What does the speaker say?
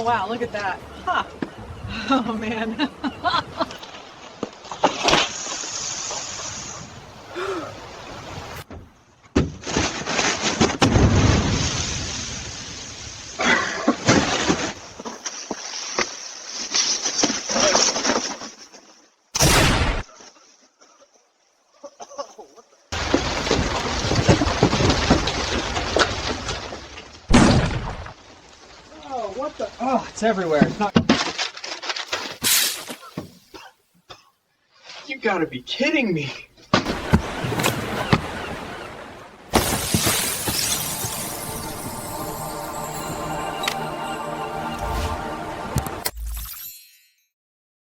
Oh wow, look at that. Huh. Oh man. Oh, what the? Oh, it's everywhere. It's not. You gotta be kidding me.